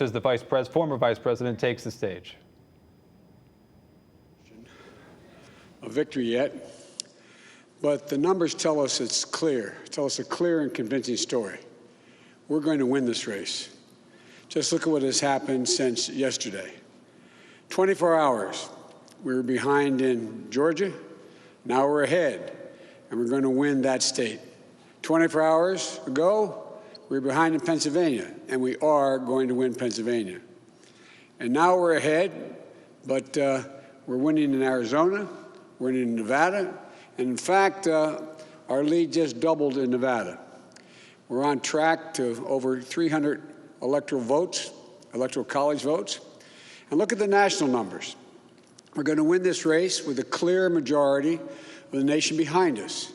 As the former vice president takes the stage. A victory yet, but the numbers tell us it's clear. Tell us a clear and convincing story. We're going to win this race. Just look at what has happened since yesterday. 24 hours, we were behind in Georgia. Now we're ahead, and we're going to win that state. 24 hours ago, we were behind in Pennsylvania, and we are going to win Pennsylvania. And now we're ahead, but we're winning in Arizona, we're winning in Nevada, and in fact, our lead just doubled in Nevada. We're on track to over 300 electoral college votes. And look at the national numbers. We're going to win this race with a clear majority of the nation behind us.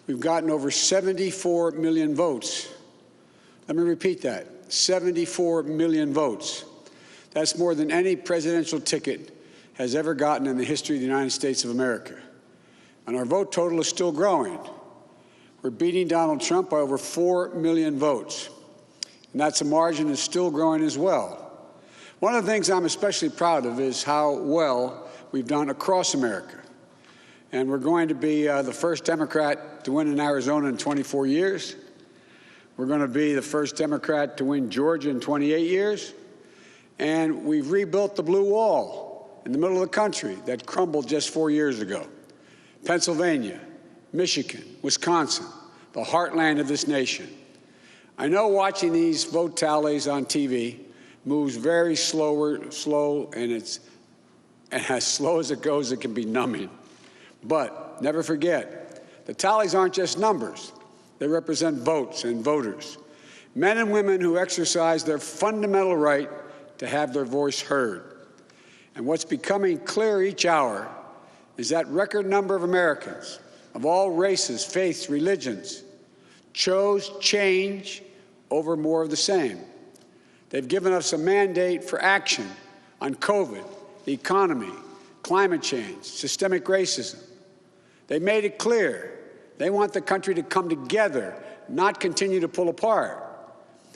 We've gotten over 74 million votes. Let me repeat that, 74 million votes. That's more than any presidential ticket has ever gotten in the history of the United States of America. And our vote total is still growing. We're beating Donald Trump by over 4 million votes. And that's a margin that's still growing as well. One of the things I'm especially proud of is how well we've done across America. And we're going to be the first Democrat to win in Arizona in 24 years. We're going to be the first Democrat to win Georgia in 28 years. And we've rebuilt the blue wall in the middle of the country that crumbled just 4 years ago. Pennsylvania, Michigan, Wisconsin, the heartland of this nation. I know watching these vote tallies on TV moves very slow, and as slow as it goes, it can be numbing. But never forget, the tallies aren't just numbers. They represent votes and voters, men and women who exercise their fundamental right to have their voice heard. And what's becoming clear each hour is that record number of Americans of all races, faiths, religions chose change over more of the same. They've given us a mandate for action on COVID, the economy, climate change, systemic racism. They made it clear they want the country to come together, not continue to pull apart.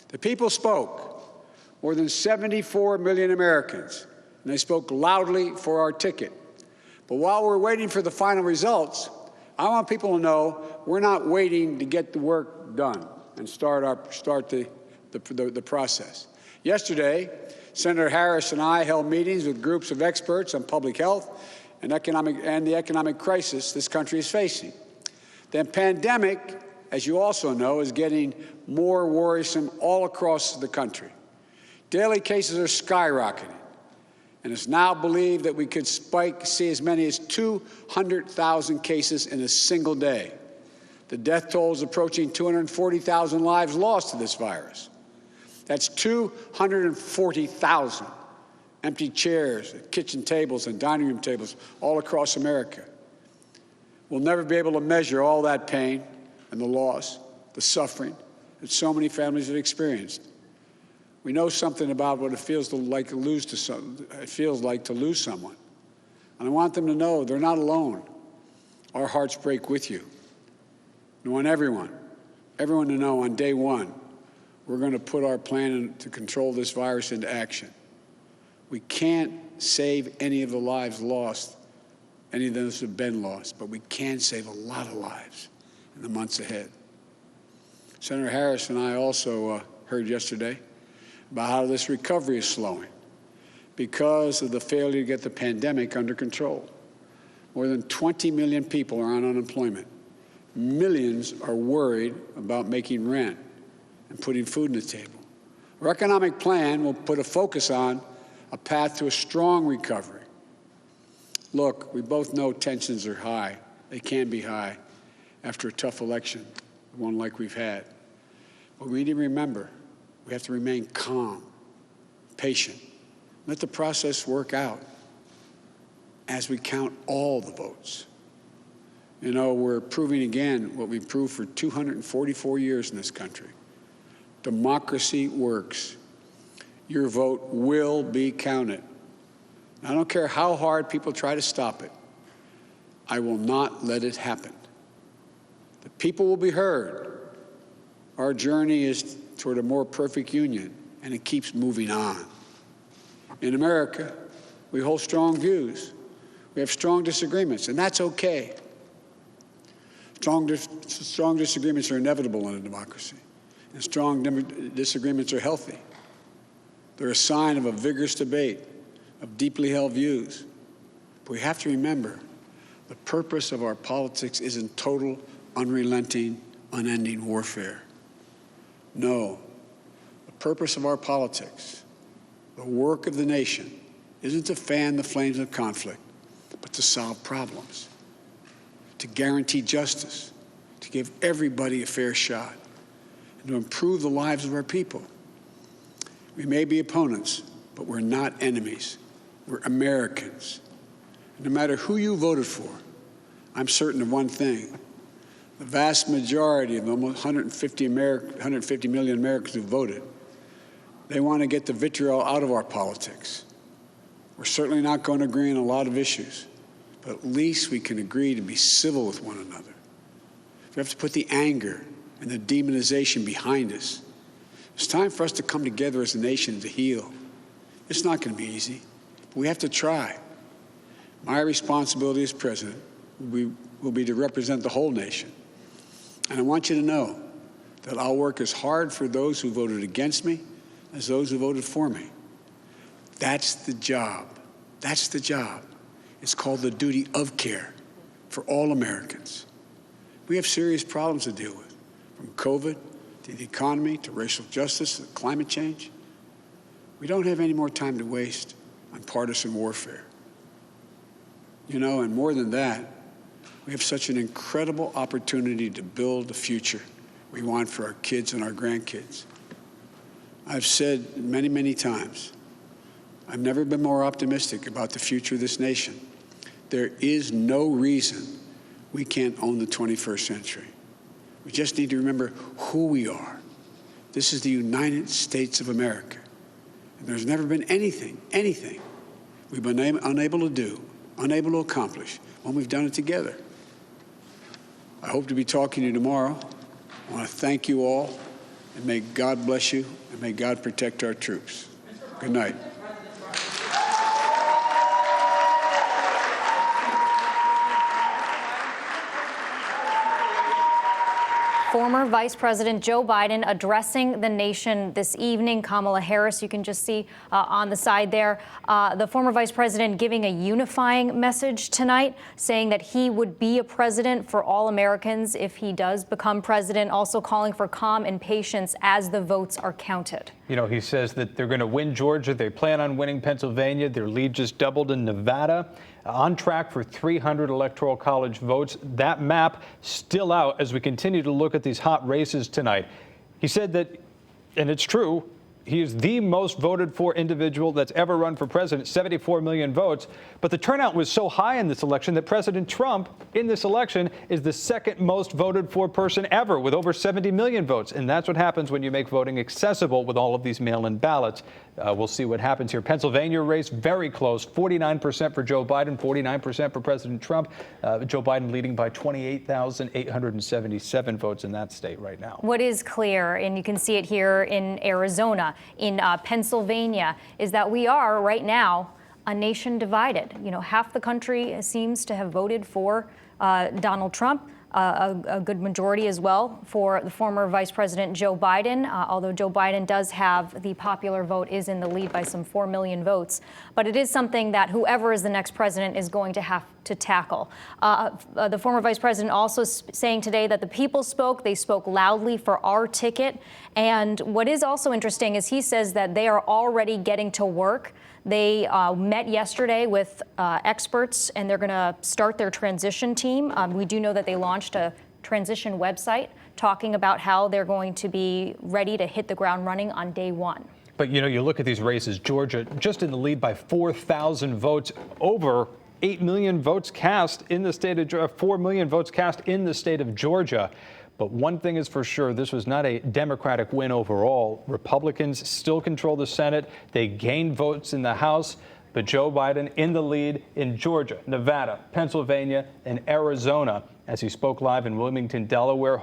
The people spoke, more than 74 million Americans, and they spoke loudly for our ticket. But while we're waiting for the final results, I want people to know we're not waiting to get the work done and start the process. Yesterday, Senator Harris and I held meetings with groups of experts on public health and the economic crisis this country is facing. The pandemic, as you also know, is getting more worrisome all across the country. Daily cases are skyrocketing, and it's now believed that we could see as many as 200,000 cases in a single day. The death toll is approaching 240,000 lives lost to this virus. That's 240,000 empty chairs, kitchen tables, and dining room tables all across America. We'll never be able to measure all that pain and the loss, the suffering that so many families have experienced. We know something about what it feels like to lose someone. And I want them to know they're not alone. Our hearts break with you. I want everyone to know on day one, we're going to put our plan to control this virus into action. We can't save any of the lives lost, any of those who have been lost, but we can save a lot of lives in the months ahead. Senator Harris and I also heard yesterday about how this recovery is slowing because of the failure to get the pandemic under control. More than 20 million people are on unemployment. Millions are worried about making rent and putting food on the table. Our economic plan will put a focus on a path to a strong recovery. Look, we both know tensions are high. They can be high after a tough election, one like we've had. But we need to remember, we have to remain calm, patient. Let the process work out as we count all the votes. You know, we're proving again what we've proved for 244 years in this country. Democracy works. Your vote will be counted. I don't care how hard people try to stop it. I will not let it happen. The people will be heard. Our journey is toward a more perfect union, and it keeps moving on. In America, we hold strong views. We have strong disagreements, and that's okay. Strong disagreements are inevitable in a democracy, and strong disagreements are healthy. They're a sign of a vigorous debate, of deeply held views. But we have to remember, the purpose of our politics isn't total, unrelenting, unending warfare. No, the purpose of our politics, the work of the nation, isn't to fan the flames of conflict, but to solve problems, to guarantee justice, to give everybody a fair shot, and to improve the lives of our people. We may be opponents, but we're not enemies. We're Americans. And no matter who you voted for, I'm certain of one thing. The vast majority of the almost 150 million Americans who voted, they want to get the vitriol out of our politics. We're certainly not going to agree on a lot of issues, but at least we can agree to be civil with one another. We have to put the anger and the demonization behind us. It's time for us to come together as a nation to heal. It's not going to be easy, but we have to try. My responsibility as president will be to represent the whole nation. And I want you to know that I'll work as hard for those who voted against me as those who voted for me. That's the job. That's the job. It's called the duty of care for all Americans. We have serious problems to deal with, from COVID to the economy to racial justice to climate change. We don't have any more time to waste on partisan warfare. You know, and more than that, we have such an incredible opportunity to build the future we want for our kids and our grandkids. I've said many, many times, I've never been more optimistic about the future of this nation. There is no reason we can't own the 21st century. We just need to remember who we are. This is the United States of America. And there's never been anything we've been unable to do, unable to accomplish when we've done it together. I hope to be talking to you tomorrow. I want to thank you all, and may God bless you, and may God protect our troops. Good night. Former Vice President Joe Biden addressing the nation this evening. Kamala Harris, you can just see on the side there. The former vice president giving a unifying message tonight, saying that he would be a president for all Americans if he does become president, also calling for calm and patience as the votes are counted. You know, he says that they're going to win Georgia. They plan on winning Pennsylvania. Their lead just doubled in Nevada. On track for 300 Electoral College votes. That map still out as we continue to look at these hot races tonight. He said that, and it's true, he is the most voted for individual that's ever run for president, 74 million votes. But the turnout was so high in this election that President Trump in this election is the second most voted for person ever with over 70 million votes. And that's what happens when you make voting accessible with all of these mail-in ballots. We'll see what happens here. Pennsylvania race very close, 49% for Joe Biden, 49% for President Trump. Joe Biden leading by 28,877 votes in that state right now. What is clear, and you can see it here in Arizona, in Pennsylvania, is that we are right now a nation divided. You know, half the country seems to have voted for Donald Trump. A good majority as well for the former Vice President Joe Biden, although Joe Biden does have the popular vote is in the lead by some 4 million votes. But it is something that whoever is the next president is going to have to tackle. The former vice president also saying today that the people spoke. They spoke loudly for our ticket. And what is also interesting is he says that they are already getting to work. They met yesterday with experts, and they're going to start their transition team. We do know that they launched a transition website talking about how they're going to be ready to hit the ground running on day one. But, you know, you look at these races, Georgia just in the lead by 4,000 votes, over 8 million votes cast in the state of Georgia, 4 million votes cast in the state of Georgia. But one thing is for sure, this was not a Democratic win overall. Republicans still control the Senate. They gained votes in the House. But Joe Biden in the lead in Georgia, Nevada, Pennsylvania, and Arizona as he spoke live in Wilmington, Delaware.